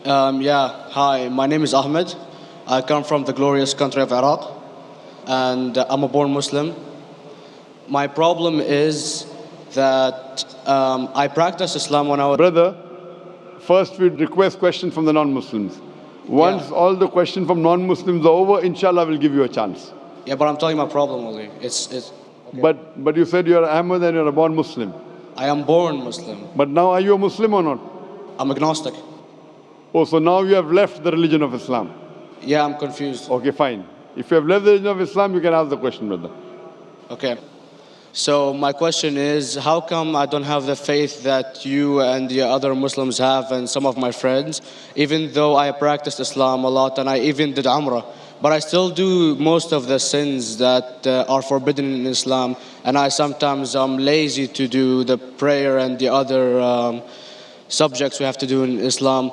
Hi, my name is Ahmed. I come from the glorious country of Iraq, and I'm a born Muslim. My problem is that I practiced Islam when I was... Brother, first we request questions from the non-Muslims. Once all the questions from non-Muslims are over, inshallah we'll give you a chance. Yeah, but I'm telling you my problem only. Okay. But you said you're Ahmed and you're a born Muslim. I am born Muslim. But now are you a Muslim or not? I'm agnostic. Oh, so now you have left the religion of Islam. Yeah, I'm confused. Okay, fine. If you have left the religion of Islam, you can ask the question, brother. Okay. So my question is, how come I don't have the faith that you and the other Muslims have and some of my friends, even though I practiced Islam a lot and I even did Umrah, but I still do most of the sins that are forbidden in Islam, and I sometimes am lazy to do the prayer and the other subjects we have to do in Islam.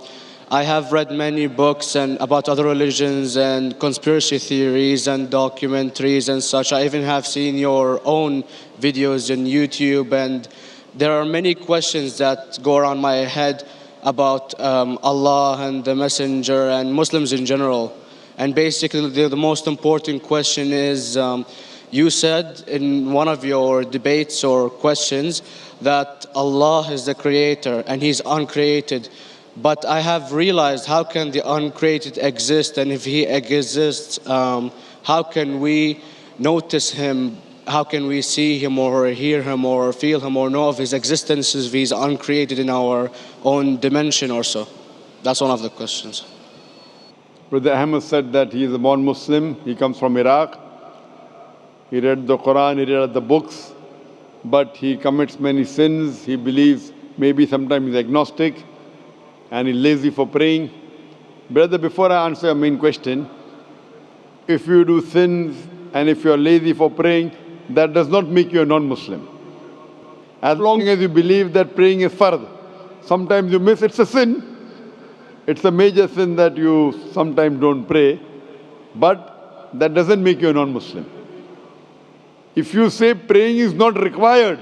I have read many books and about other religions and conspiracy theories and documentaries and such. I even have seen your own videos on YouTube, and there are many questions that go around my head about Allah and the Messenger and Muslims in general. And basically the most important question is, you said in one of your debates or questions that Allah is the creator and He's uncreated. But I have realized, how can the uncreated exist? And if He exists, how can we notice Him? How can we see Him or hear Him or feel Him or know of His existence if He's uncreated in our own dimension or so? That's one of the questions. Brother Ahmed said that he is a born Muslim. He comes from Iraq. He read the Quran, he read the books, but he commits many sins. He believes maybe sometimes he's agnostic and he's lazy for praying. Brother, before I answer your main question, if you do sins and if you're lazy for praying, that does not make you a non-Muslim. As long as you believe that praying is fard, sometimes you miss, it's a sin. It's a major sin that you sometimes don't pray, but that doesn't make you a non-Muslim. If you say praying is not required,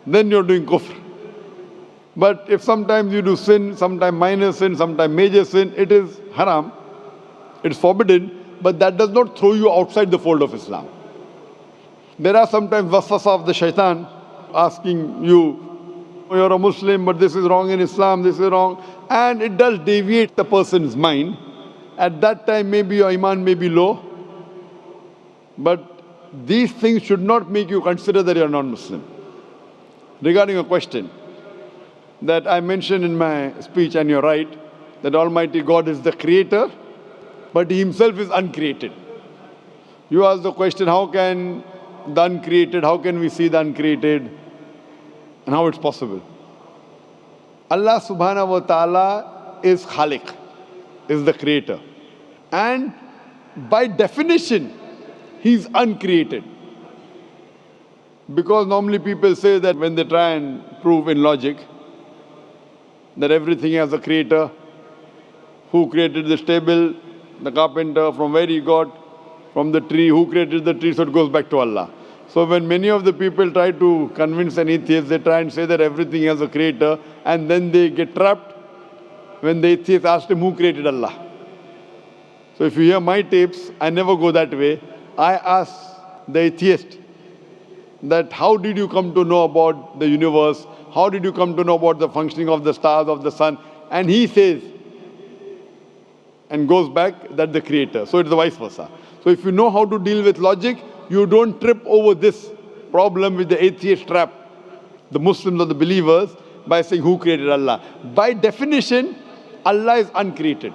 then you're doing kufr. But if sometimes you do sin, sometimes minor sin, sometimes major sin, it is haram, it's forbidden, but that does not throw you outside the fold of Islam. There are sometimes waswasa of the shaitan asking you, you're a Muslim, but this is wrong in Islam, this is wrong. And it does deviate the person's mind. At that time, maybe your iman may be low. But these things should not make you consider that you're non-Muslim. Regarding a question that I mentioned in my speech, and you're right, that Almighty God is the creator, but He Himself is uncreated. You ask the question, how can the uncreated, how can we see the uncreated? And how it's possible? Allah subhanahu wa ta'ala is Khaliq, is the creator. And by definition, He's uncreated. Because normally people say that when they try and prove in logic that everything has a creator, who created this table, the carpenter, from where he got, from the tree, who created the tree, so it goes back to Allah. So when many of the people try to convince an atheist, they try and say that everything has a creator, and then they get trapped when the atheist asks him, who created Allah? So if you hear my tapes, I never go that way. I ask the atheist that how did you come to know about the universe? How did you come to know about the functioning of the stars, of the sun? And he says, and goes back, that the creator. So it's the vice versa. So if you know how to deal with logic, you don't trip over this problem with the atheist trap, the Muslims or the believers, by saying who created Allah. By definition, Allah is uncreated.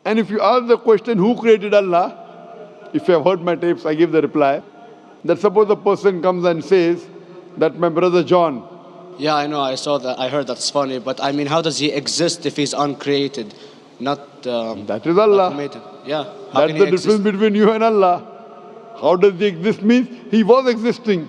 And if you ask the question, who created Allah? If you have heard my tapes, I give the reply, that suppose a person comes and says that my brother John. Yeah, I know, I saw that, I heard that's funny, but I mean, how does he exist if he's uncreated? Not that is Allah. Yeah. That's the difference between you and Allah. How does he exist? Means he was existing.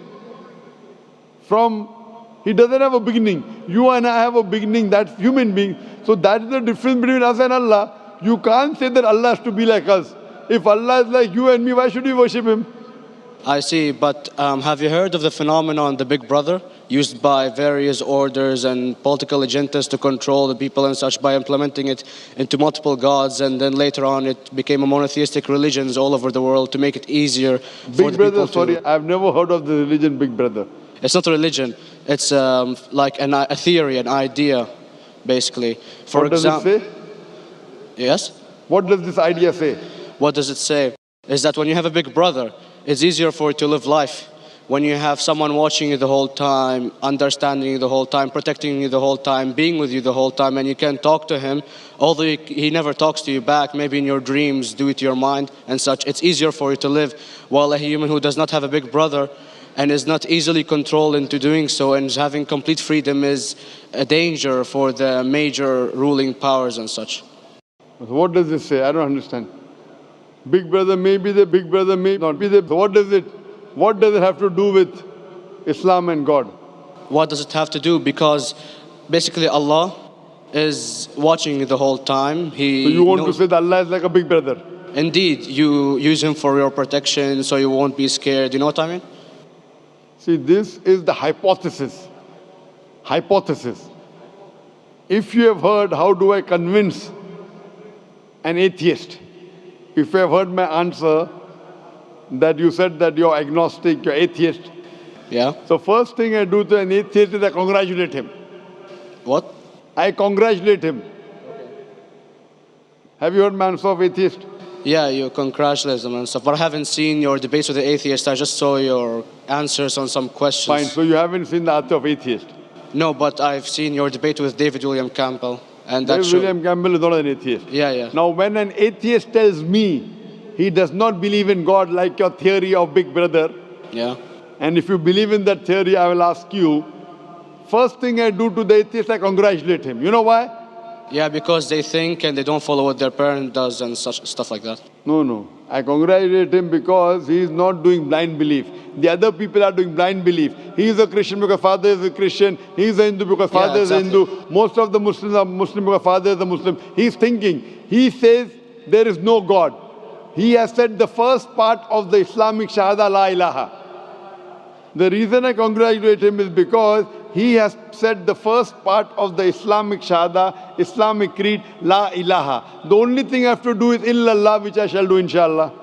He doesn't have a beginning. You and I have a beginning, that's human being. So that's the difference between us and Allah. You can't say that Allah has to be like us. If Allah is like you and me, why should we worship Him? I see, but have you heard of the phenomenon, the Big Brother? used by various orders and political agendas to control the people and such by implementing it into multiple gods, and then later on it became a monotheistic religions all over the world to make it easier for Big the Brother, people to... sorry, I've never heard of the religion Big Brother. It's not a religion. It's like a theory, an idea, basically. For What does it example, say? yes. What does this idea say? What does it say? Is that when you have a big brother, it's easier for you to live life. When you have someone watching you the whole time, understanding you the whole time, protecting you the whole time, being with you the whole time, and you can talk to him, although he never talks to you back, maybe in your dreams, do it to your mind and such, it's easier for you to live. While a human who does not have a big brother and is not easily controlled into doing so and is having complete freedom is a danger for the major ruling powers and such. What does this say? I don't understand. Big Brother may be there, Big Brother may not be there. So what does it have to do with Islam and God? What does it have to do? Because basically Allah is watching you the whole time. So you want to say that Allah is like a big brother? Indeed, you use him for your protection so you won't be scared. You know what I mean? See, this is the hypothesis. Hypothesis. If you have heard, how do I convince an atheist? If you have heard my answer, that you said that you're agnostic, you're atheist. Yeah. So first thing I do to an atheist is I congratulate him. What? I congratulate him. Have you heard my answer of atheist? Yeah, you congratulate them and stuff. But I haven't seen your debates with the atheist. I just saw your answers on some questions. Fine, so you haven't seen the answer of atheist? No, but I've seen your debate with David William Campbell. And that David William Campbell is not an atheist. Yeah, yeah. Now when an atheist tells me he does not believe in God like your theory of Big Brother, yeah, and if you believe in that theory, I will ask you, first thing I do to the atheist, I congratulate him. You know why? yeah, because they think and they don't follow what their parent does and such stuff like that. No. I congratulate him because he is not doing blind belief. The other people are doing blind belief. He is a Christian because father is a Christian. He is a Hindu because father is a Hindu. Most of the Muslims are Muslim because father is a Muslim. He is thinking. He says there is no God. He has said the first part of the Islamic Shahada, La ilaha. The reason I congratulate him is because he has said the first part of the Islamic Shahada, Islamic Creed, La ilaha. The only thing I have to do is illallah, which I shall do inshallah.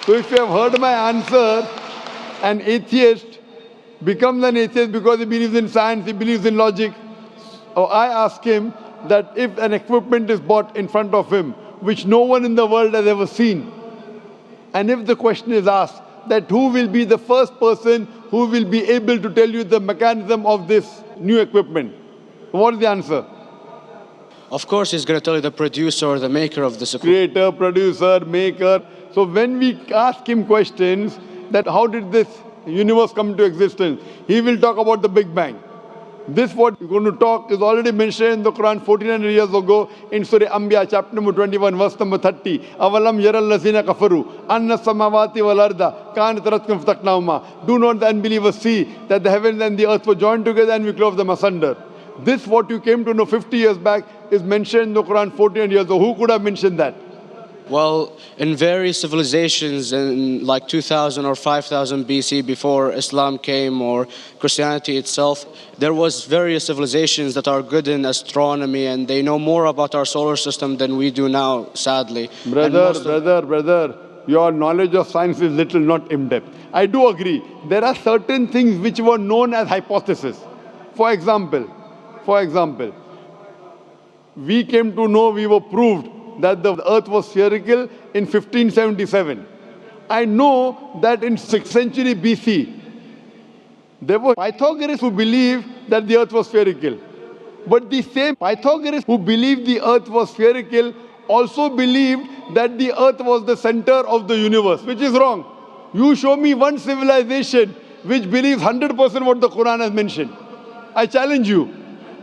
So if you have heard my answer, an atheist becomes an atheist because he believes in science, he believes in logic. Or I ask him that if an equipment is bought in front of him, which no one in the world has ever seen, and if the question is asked, that who will be the first person who will be able to tell you the mechanism of this new equipment? What is the answer? Of course, he's going to tell you the producer or the maker of this equipment. Creator, producer, maker. So when we ask him questions that how did this universe come to existence, he will talk about the Big Bang. This what we're going to talk is already mentioned in the Quran 1400 years ago in Surah Anbiya chapter number 21 verse number 30. Avalam yaral lazina kafaru anna samawati wal arda kanat ratkum fataknahuma. Do not the unbelievers see that the heavens and the earth were joined together and we clove them asunder. This what you came to know 50 years back is mentioned in the Quran 1400 years ago. Who could have mentioned that? Well, in various civilizations in like 2000 or 5000 BC before Islam came or Christianity itself, there was various civilizations that are good in astronomy and they know more about our solar system than we do now, sadly. Brother, your knowledge of science is little, not in-depth. I do agree. There are certain things which were known as hypotheses. For example, we came to know, we were proved that the earth was spherical in 1577. I know that in 6th century BC, there were Pythagoras who believed that the earth was spherical. But the same Pythagoras who believed the earth was spherical also believed that the earth was the center of the universe, which is wrong. You show me one civilization which believes 100% what the Quran has mentioned. I challenge you.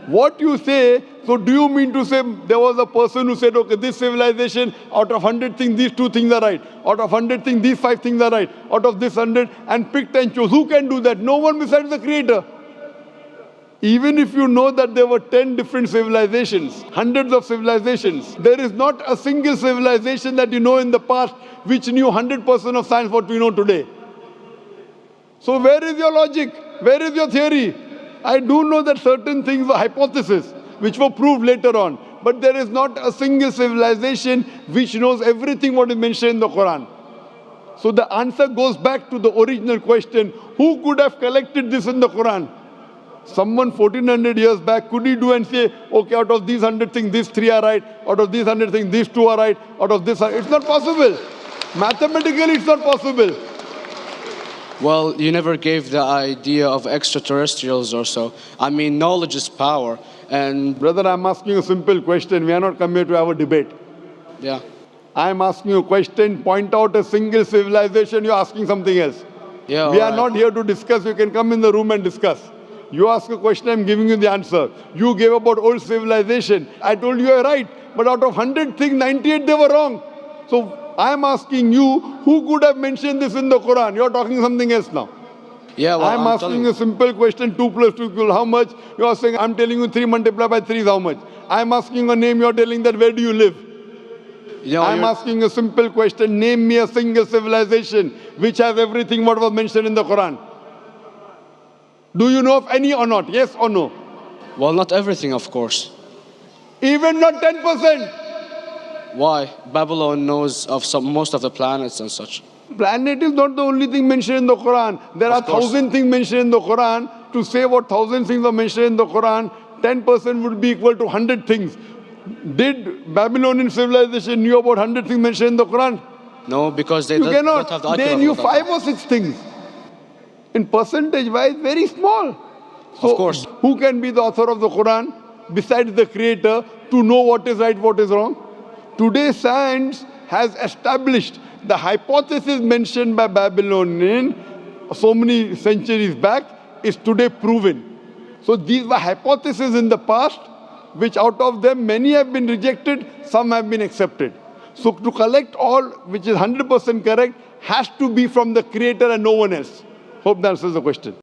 What you say, so do you mean to say there was a person who said, okay, this civilization, out of 100 things, these 2 things are right. Out of 100 things, these 5 things are right. Out of this 100, and picked and chose. Who can do that? No one besides the Creator. Even if you know that there were 10 different civilizations, hundreds of civilizations, there is not a single civilization that you know in the past which knew 100% of science what we know today. So where is your logic? Where is your theory? I do know that certain things were hypotheses, which were proved later on. But there is not a single civilization which knows everything what is mentioned in the Quran. So the answer goes back to the original question, who could have collected this in the Quran? Someone 1400 years back, could he do and say, okay, out of these 100 things, these 3 are right, out of these 100 things, these 2 are right, out of this, it's not possible. Mathematically, it's not possible. Well, you never gave the idea of extraterrestrials or so. I mean, knowledge is power. And Brother, I'm asking you a simple question. We are not come here to have a debate. yeah. I'm asking you a question. Point out a single civilization. You're asking something else. Yeah, We are alright. not here to discuss. You can come in the room and discuss. You ask a question, I'm giving you the answer. You gave about old civilization. I told you you're right. But out of 100 things, 98 they were wrong. So I'm asking you, who could have mentioned this in the Quran? You're talking something else now. Yeah, well, I'm asking a simple question, 2 plus 2 equal how much? You are saying, I'm telling you 3 multiplied by 3 is how much? I'm asking a name, you're telling that where do you live? you know, I'm asking a simple question, name me a single civilization which has everything what was mentioned in the Quran. Do you know of any or not? Yes or no? well, not everything, of course. Even not 10%. Why? Babylon knows of most of the planets and such. Planet is not the only thing mentioned in the Quran. There are 1,000 things mentioned in the Quran. To say what 1,000 things are mentioned in the Quran, 10% would be equal to 100 things. Did Babylonian civilization knew about 100 things mentioned in the Quran? No, because they You don't have the cannot. accurate They knew data. 5 or 6 things. In percentage wise, very small. So Of course. who can be the author of the Quran besides the creator to know what is right, what is wrong? Today science has established the hypothesis mentioned by Babylonian so many centuries back is today proven. So these were hypotheses in the past, which out of them many have been rejected, some have been accepted. So to collect all which is 100% correct has to be from the creator and no one else. Hope that answers the question.